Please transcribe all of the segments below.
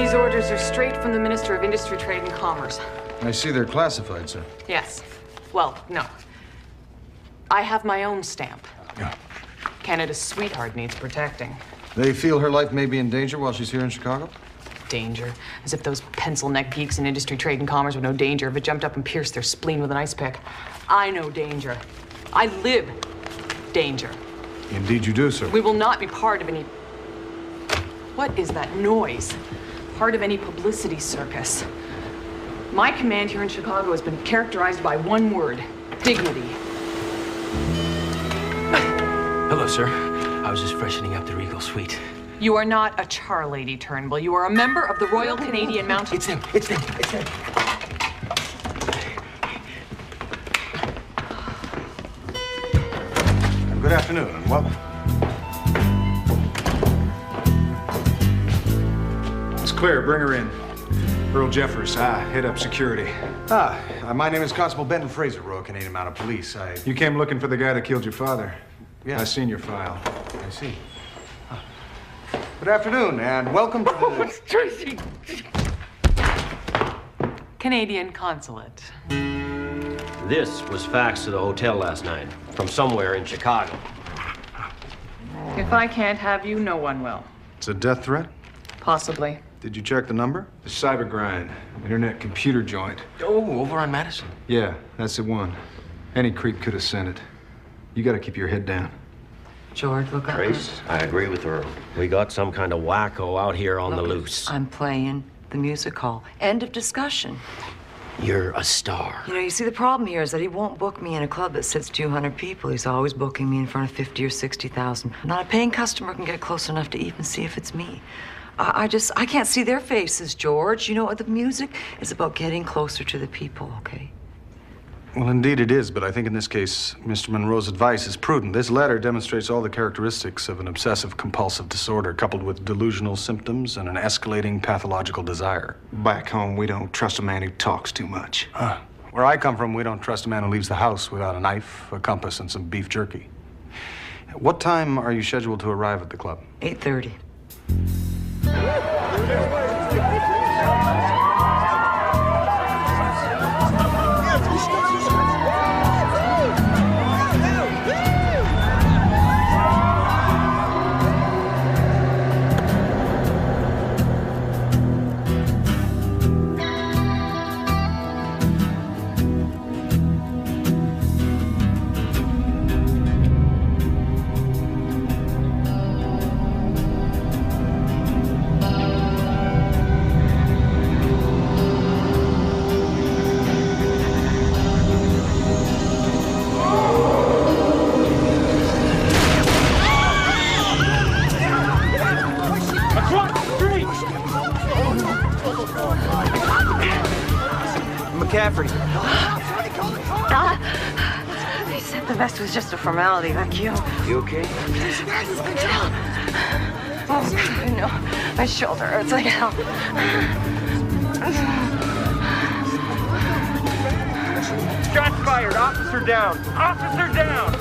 These orders are straight from the Minister of Industry, Trade, and Commerce. I see they're classified, sir. Yes. Well, no. I have my own stamp. Yeah. Canada's sweetheart needs protecting. They feel her life may be in danger while she's here in Chicago? Danger. As if those pencil-neck geeks in Industry, Trade, and Commerce would know danger if it jumped up and pierced their spleen with an ice pick. I know danger. I live danger. Indeed you do, sir. We will not be part of any... What is that noise? Part of any publicity circus. My command here in Chicago has been characterized by one word: dignity. Hello, sir. I was just freshening up the Regal Suite. You are not a char lady, Turnbull. You are a member of the Royal Canadian Mountie. It's them. It's them. It's them. Good afternoon, and welcome. It's clear. Bring her in. Earl Jeffers. I head up security. My name is Constable Benton Fraser, Royal Canadian Mounted Police. You came looking for the guy that killed your father? Yeah. I seen your file. I see. Good afternoon, and welcome to the... Tracy! Canadian Consulate. This was faxed to the hotel last night from somewhere in Chicago. If I can't have you, no one will. It's a death threat? Possibly. Did you check the number? The cyber grind. Internet computer joint. Oh, over on Madison. Yeah, that's the one. Any creep could have sent it. You gotta keep your head down. George, look up. Trace, I agree with her. We got some kind of wacko out here on the loose. I'm playing the music hall. End of discussion. You're a star. You know, you see, the problem here is that he won't book me in a club that sits 200 people. He's always booking me in front of 50 or 60,000. Not a paying customer can get close enough to even see if it's me. I can't see their faces, George. You know, the music is about getting closer to the people, okay? Well, indeed it is, but I think in this case, Mr. Monroe's advice is prudent. This letter demonstrates all the characteristics of an obsessive-compulsive disorder, coupled with delusional symptoms and an escalating pathological desire. Back home, we don't trust a man who talks too much. Where I come from, we don't trust a man who leaves the house without a knife, a compass, and some beef jerky. What time are you scheduled to arrive at the club? 8:30. They said the vest was just a formality, like you. You okay? Oh, no. My shoulder hurts like hell. Shots fired! Officer down! Officer down!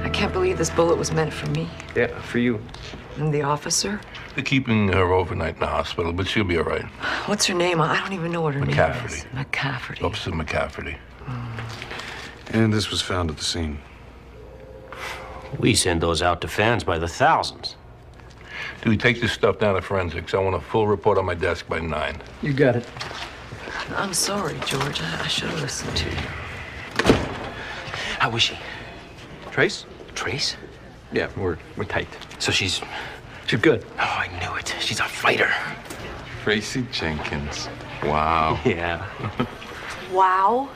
I can't believe this bullet was meant for me. Yeah, for you. And the officer? They're keeping her overnight in the hospital, but she'll be all right. What's her name? I don't even know what her name is. McCafferty. McCafferty. Officer McCafferty. And this was found at the scene. We send those out to fans by the thousands. Dewey, take this stuff down to forensics. I want a full report on my desk by 9. You got it. I'm sorry, George. I should have listened to you. How was she? Trace? Trace? Yeah, we're tight. So she's good. Oh, I knew it. She's a fighter. Tracy Jenkins. Wow. Yeah. Wow.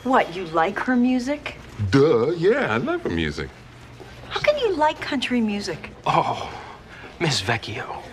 What, you like her music? Duh, yeah, I love her music. How can you like country music? Oh, Miss Vecchio.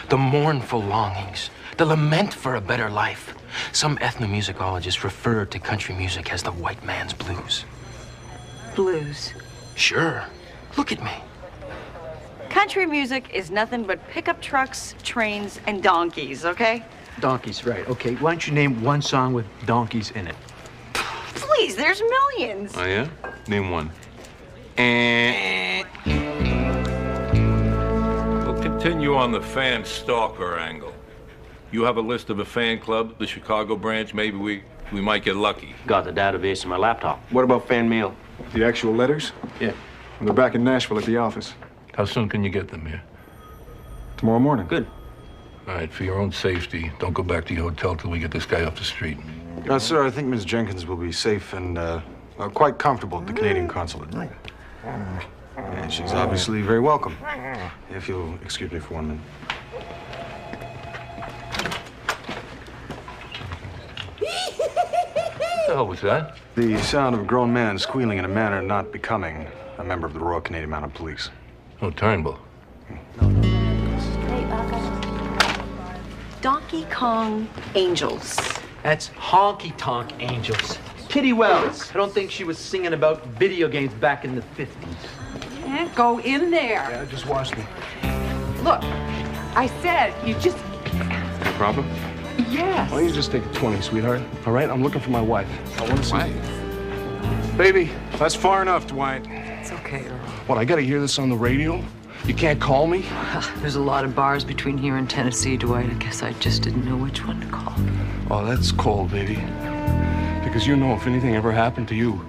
The mournful longings, the lament for a better life. Some ethnomusicologists refer to country music as the white man's blues. Blues. Sure. Look at me. Country music is nothing but pickup trucks, trains, and donkeys, okay? Donkeys, right. Okay, why don't you name one song with donkeys in it? Please, there's millions. Oh, yeah? Name one. We'll continue on the fan stalker angle. You have a list of a fan club, the Chicago branch. Maybe we might get lucky. Got the database in my laptop. What about fan mail? The actual letters? Yeah. They're back in Nashville at the office. How soon can you get them here? Tomorrow morning. Good. All right, for your own safety, don't go back to your hotel till we get this guy off the street. Sir, I think Ms. Jenkins will be safe and quite comfortable at the Canadian consulate. And she's obviously very welcome. If you'll excuse me for 1 minute. What the hell was that? The sound of a grown man squealing in a manner not becoming a member of the Royal Canadian Mounted Police. Oh, Turnbull. Donkey Kong Angels. That's Honky Tonk Angels. Kitty Wells. I don't think she was singing about video games back in the 50s. Can't go in there. Yeah, just watch me. Look, I said you just... No problem? Yes. Why don't you just take a 20, sweetheart? All right? I'm looking for my wife. I want to see you. Baby, that's far enough, Dwight. It's okay, Earl. What, I gotta hear this on the radio? You can't call me? There's a lot of bars between here and Tennessee, Dwight. I guess I just didn't know which one to call. Oh, that's cold, baby. Because you know if anything ever happened to you,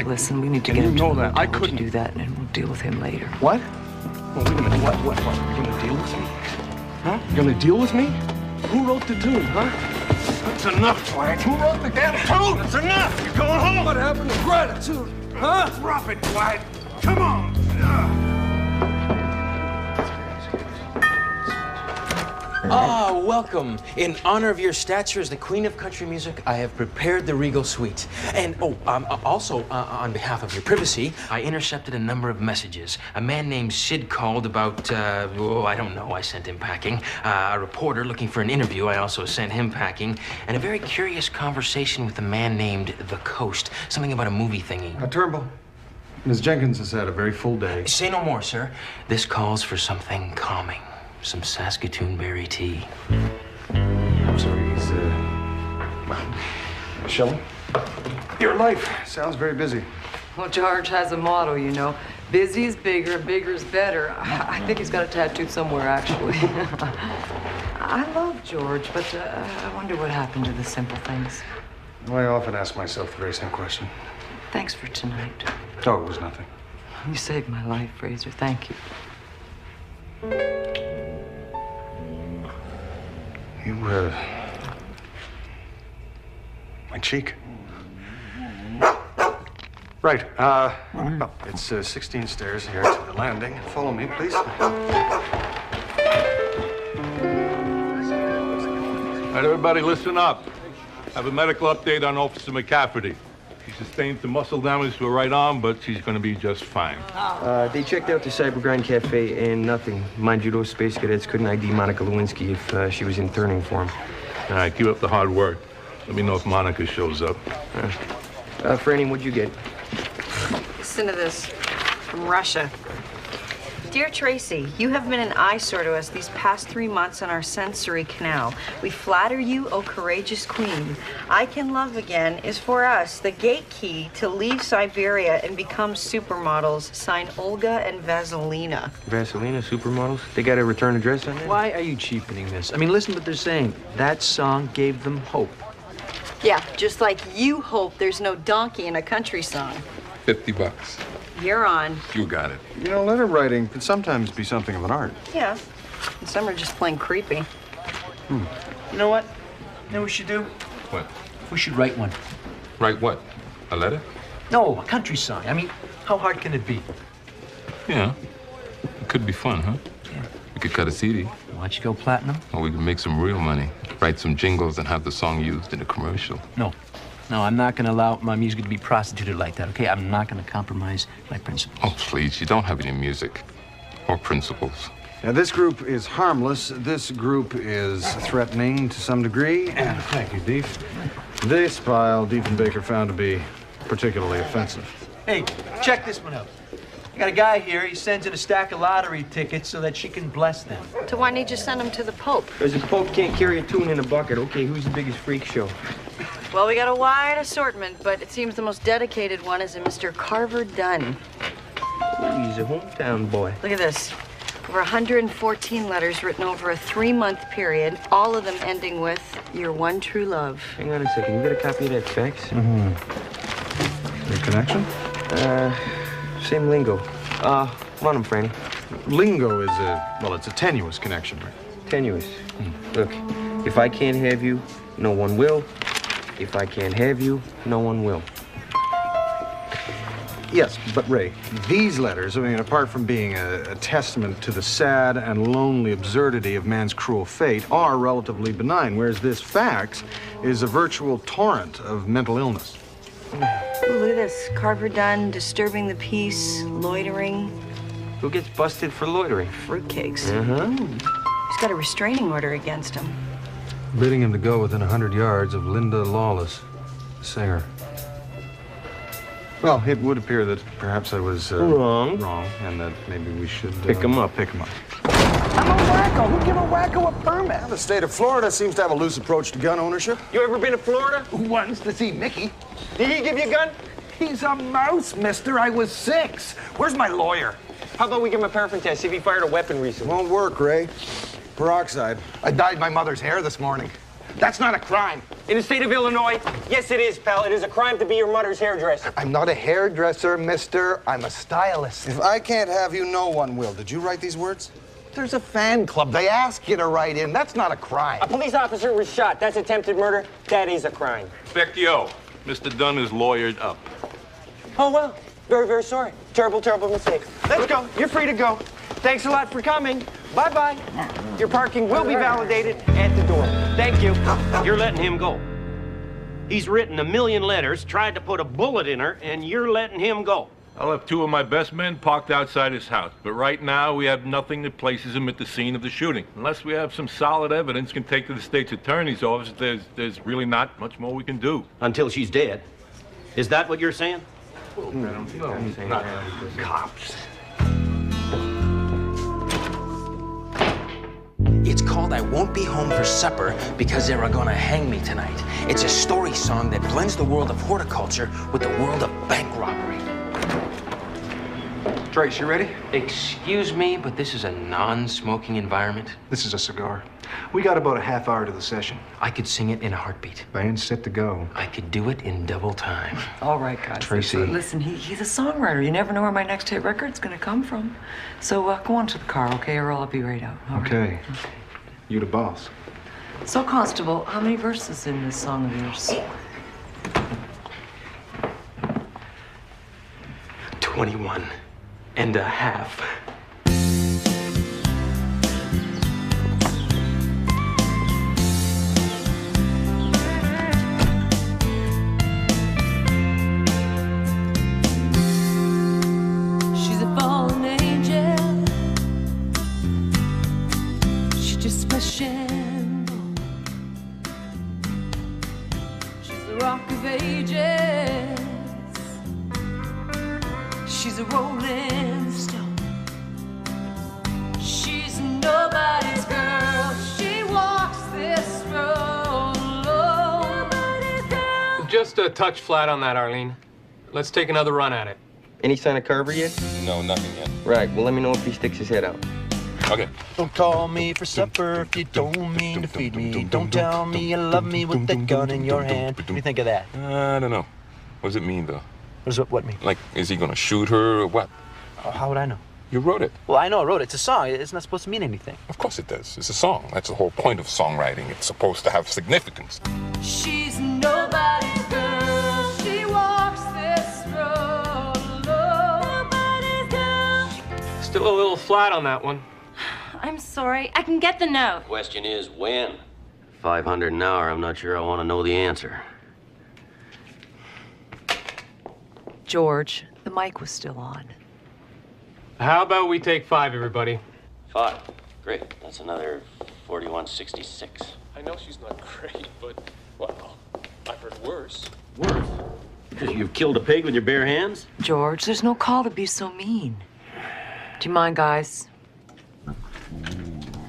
Listen, we need to and get you him know to that. the I hotel. couldn't do that, and we'll deal with him later. What? Well, wait a minute. What? You're gonna deal with me? Huh? You're gonna deal with me? Who wrote the tune, huh? That's enough, Dwight. Who wrote the damn tune? That's enough. You're going home. What happened to gratitude? Huh? Drop it, Dwight. Come on. Ah, welcome. In honor of your stature as the Queen of Country Music, I have prepared the Regal Suite. And, also, on behalf of your privacy, I intercepted a number of messages. A man named Sid called about, I don't know, I sent him packing. A reporter looking for an interview, I also sent him packing. And a very curious conversation with a man named The Coast. Something about a movie thingy. Turnbull, Ms. Jenkins has had a very full day. Say no more, sir. This calls for something calming. Some Saskatoon berry tea. I'm sorry, he's, Shelley? Your life sounds very busy. Well, George has a motto, you know. Busy is bigger, bigger is better. I think he's got it tattooed somewhere, actually. I love George, but I wonder what happened to the simple things. I often ask myself the very same question. Thanks for tonight. Oh, it was nothing. You saved my life, Fraser. Thank you. You, my cheek. Right, well, it's 16 stairs here to the landing. Follow me, please. All right, everybody, listen up. I have a medical update on Officer McCafferty. She sustained some muscle damage to her right arm, but she's going to be just fine. They checked out the Cybergrind Cafe and nothing. Mind you, those space cadets couldn't ID Monica Lewinsky if she was interning for him. All right, keep up the hard work. Let me know if Monica shows up. Franny, what'd you get? Listen to this. From Russia. Dear Tracy, you have been an eyesore to us these past 3 months on our sensory canal. We flatter you, O courageous queen. I Can Love Again is for us the gate key to leave Siberia and become supermodels. Signed Olga and Vaselina. Vaselina, supermodels? They got a return address on there? Why are you cheapening this? I mean, listen to what they're saying. That song gave them hope. Yeah, just like you hope there's no donkey in a country song. $50. You're on. You got it. You know, letter writing can sometimes be something of an art. Yeah. And some are just plain creepy. You know what? You know what we should do? What? We should write one. Write what? A letter? No, a country song. I mean, how hard can it be? Yeah. It could be fun, huh? Yeah. We could cut a CD. Why don't you go platinum? Or we could make some real money. Write some jingles and have the song used in a commercial. No. No, I'm not going to allow my music to be prostituted like that, okay? I'm not going to compromise my principles. Oh, please. You don't have any music or principles. Now, this group is harmless. This group is threatening to some degree. And thank you, Deef. This file, Deef and Baker found to be particularly offensive. Hey, check this one out. I got a guy here. He sends in a stack of lottery tickets so that she can bless them. So why didn't you just send them to the Pope? Because the Pope can't carry a tune in a bucket. Okay, who's the biggest freak show? Well, we got a wide assortment, but it seems the most dedicated one is a Mr. Carver Dunn. Ooh, he's a hometown boy. Look at this. Over 114 letters written over a 3-month period, all of them ending with, your one true love. Hang on a second. You got a copy of that fax? Mm-hmm. Your connection? Same lingo. Run him, Franny. Lingo is it's a tenuous connection, right? Tenuous. Look, if I can't have you, no one will. If I can't have you, no one will. Yes, but Ray, these letters, I mean, apart from being a testament to the sad and lonely absurdity of man's cruel fate, are relatively benign, whereas this fax is a virtual torrent of mental illness. Ooh, look at this. Carver Dunn, disturbing the peace, loitering. Who gets busted for loitering? Fruitcakes. Uh-huh. He's got a restraining order against him. Bidding him to go within 100 yards of Linda Lawless, the singer. Well, it would appear that perhaps I was wrong, and that maybe we should pick him up. Pick him up. I'm a wacko. Who give a wacko a permit? The state of Florida seems to have a loose approach to gun ownership. You ever been to Florida? Who wants to see Mickey? Did he give you a gun? He's a mouse, mister. I was 6. Where's my lawyer? How about we give him a paraffin test, see if he fired a weapon recently? Won't work, Ray. Peroxide. I dyed my mother's hair this morning. That's not a crime. In the state of Illinois, yes, it is, pal. It is a crime to be your mother's hairdresser. I'm not a hairdresser, mister. I'm a stylist. If I can't have you, no one will. Did you write these words? There's a fan club. They ask you to write in. That's not a crime. A police officer was shot. That's attempted murder. That is a crime. Vecchio, Mr. Dunn is lawyered up. Oh, well. Very, very sorry. Terrible, terrible mistake. Let's go. You're free to go. Thanks a lot for coming. Bye-bye. Your parking will be validated at the door. Thank you. You're letting him go. He's written 1 million letters, tried to put a bullet in her, and you're letting him go. I'll have 2 of my best men parked outside his house, but right now we have nothing that places him at the scene of the shooting. Unless we have some solid evidence can take to the state's attorney's office, there's really not much more we can do. Until she's dead. Is that what you're saying? Cops. It's called I Won't Be Home for Supper because they are gonna hang me tonight. It's a story song that blends the world of horticulture with the world of bank robbery. Trace, you ready? Excuse me, but this is a non-smoking environment. This is a cigar. We got about a half hour to the session. I could sing it in a heartbeat. Band's set to go. I could do it in double time. All right, guys. Tracy. Listen, he's a songwriter. You never know where my next hit record's gonna come from. So go on to the car, okay? Or I'll be right out. All right? Okay. You the boss. So, Constable, how many verses in this song of yours? 21 and a half. She's a fallen angel. She just my shamble. She's the rock of ages. She's a rolling stone. just a touch flat on that, Arlene. Let's take another run at it. Any sign of Carver yet? No, nothing yet. Right, well, let me know if he sticks his head out. Okay. Don't call me for supper if you don't mean to feed me. Don't tell me you love me with that gun in your hand. What do you think of that? I don't know. What does it mean, though? What does what mean? Like, is he gonna shoot her or what? How would I know? You wrote it. Well, I know I wrote it. It's a song. It's not supposed to mean anything. Of course it does. It's a song. That's the whole point of songwriting. It's supposed to have significance. She's nobody's girl. She walks this road alone. Nobody's girl. Still a little flat on that one. I'm sorry. I can get the note. Question is, when? 500 an hour, I'm not sure I want to know the answer. George, the mic was still on. How about we take 5, everybody? 5. Great. That's another 4166. I know she's not great, but, well, I've heard worse. Worse? Because you've killed a pig with your bare hands? George, there's no call to be so mean. Do you mind, guys?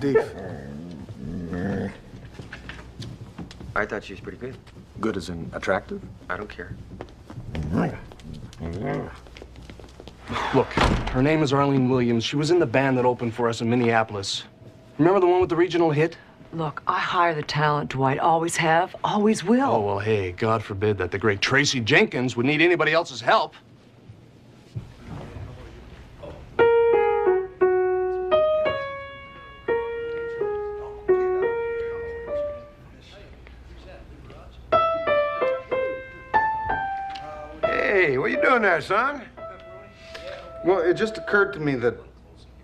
Deep. I thought she was pretty good. Good as in attractive? I don't care. Look, her name is Arlene Williams. She was in the band that opened for us in Minneapolis. Remember the one with the regional hit? Look, I hire the talent, Dwight. Always have, always will. Oh, well, hey, God forbid that the great Tracy Jenkins would need anybody else's help. Hey, what you doing there, son? Well, it just occurred to me that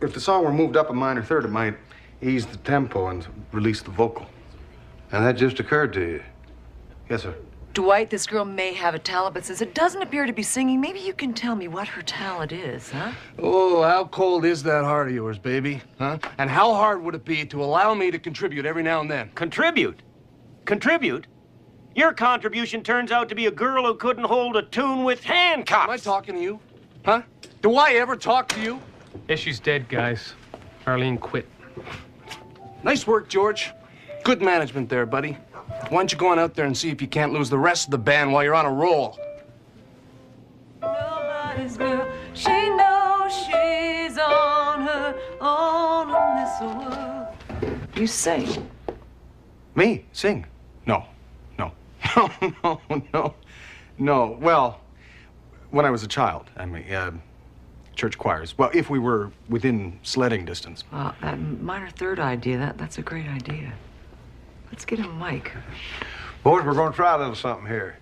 if the song were moved up a minor third, it might ease the tempo and release the vocal. And that just occurred to you? Yes, sir. Dwight, this girl may have a talent, but since it doesn't appear to be singing, maybe you can tell me what her talent is, huh? Oh, how cold is that heart of yours, baby? Huh? And how hard would it be to allow me to contribute every now and then? Contribute? Contribute? Your contribution turns out to be a girl who couldn't hold a tune with handcuffs. Am I talking to you? Huh? Do I ever talk to you? Yeah, she's dead, guys. Arlene quit. Nice work, George. Good management there, buddy. Why don't you go on out there and see if you can't lose the rest of the band while you're on a roll? Nobody's girl. She knows she's on her own in this world. You sing. Me? Sing? No. No. Well, when I was a child, I mean, church choirs. Well, if we were within sledding distance. Well, that minor third idea, that's a great idea. Let's get him a mic. Boys, we're going to try a little something here.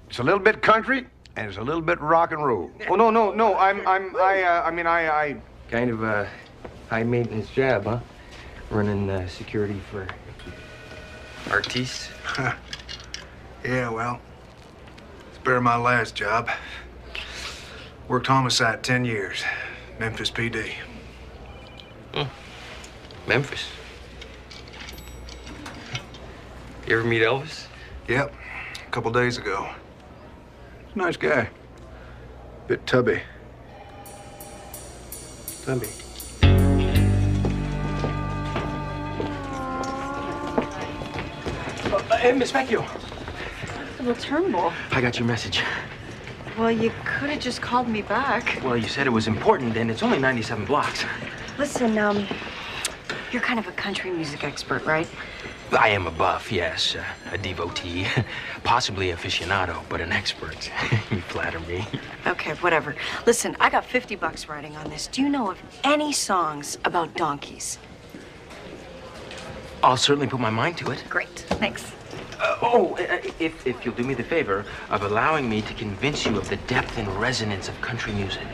It's a little bit country, and it's a little bit rock and roll. Oh, no. I Kind of a high-maintenance job, huh? Running security for artistes. Yeah, well, it's better than my last job. Worked homicide 10 years. Memphis PD. Memphis. You ever meet Elvis? Yep, a couple days ago. Nice guy. Bit tubby. Tubby. Hey, Miss Vecchio. Little Turnbull. I got your message. Well, you could have just called me back. Well, you said it was important, and it's only 97 blocks. Listen, you're kind of a country music expert, right? I am a buff, yes. A devotee. Possibly aficionado, but an expert. You flatter me. Okay, whatever. Listen, I got $50 writing on this. Do you know of any songs about donkeys? I'll certainly put my mind to it. Great, thanks. If you'll do me the favor of allowing me to convince you of the depth and resonance of country music.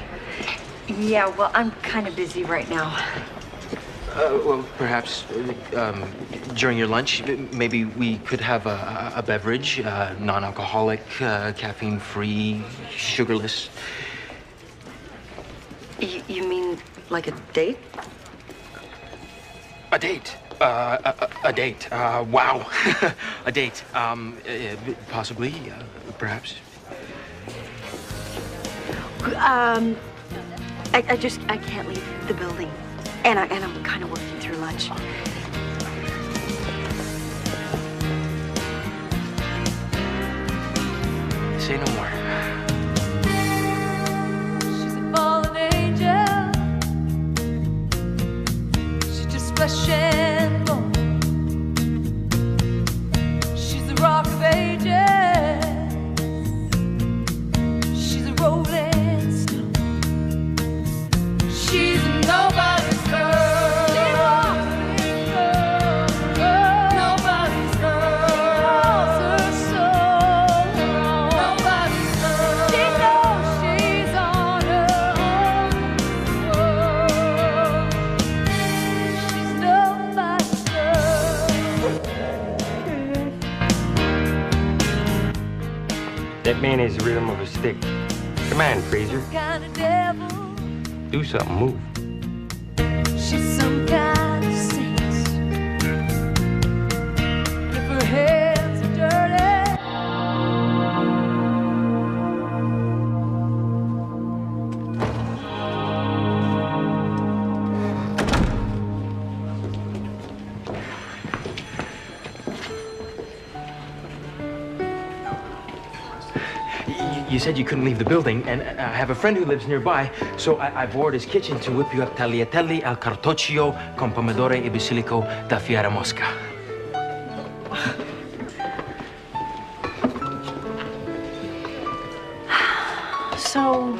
Yeah, well, I'm kind of busy right now. Well, perhaps during your lunch, maybe we could have a beverage, non-alcoholic, caffeine-free, sugarless. You mean like a date? A date. A date. Wow. A date. Possibly, perhaps. I can't leave the building. And I'm kind of working through lunch. say no more. She's a fallen angel. She's just flesh and bone. She's the rock of ages. She's a rolling stone. She's nobody's girl. That man is the rhythm of a stick. Come on, Fraser. Do something, move. She's some kind of saint. If her hands are dirty. You said you couldn't leave the building, and I have a friend who lives nearby, so I bored his kitchen to whip you up tagliatelle al cartoccio con pomodoro e basilico da fiera mosca. So,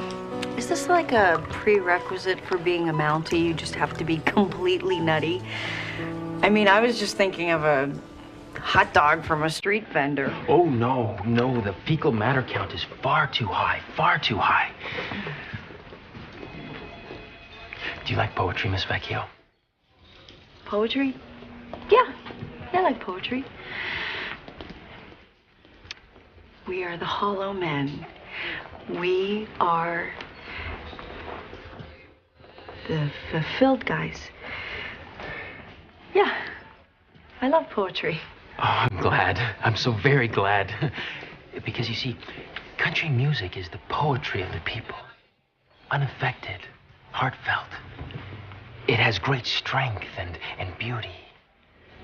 is this like a prerequisite for being a Mountie? You just have to be completely nutty? I mean, I was just thinking of a hot dog from a street vendor. Oh, no, no. The fecal matter count is far too high, far too high. Do you like poetry, Miss Vecchio? Poetry? Yeah, I like poetry. We are the hollow men. We are the fulfilled guys. Yeah, I love poetry. Oh, I'm glad. I'm so very glad. Because, you see, country music is the poetry of the people. Unaffected, heartfelt. It has great strength and beauty.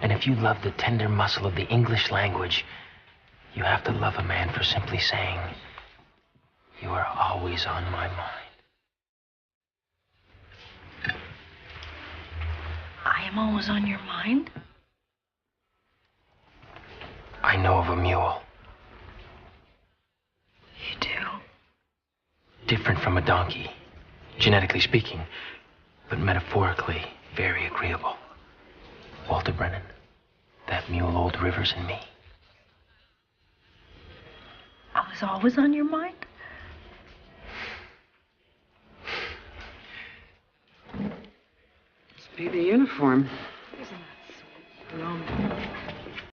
And if you love the tender muscle of the English language, you have to love a man for simply saying, "You are always on my mind." I am always on your mind? I know of a mule. You do? Different from a donkey, genetically speaking, but metaphorically very agreeable. Walter Brennan, that mule Old Rivers and me. I was always on your mind? Must be the uniform. Isn't that sweet?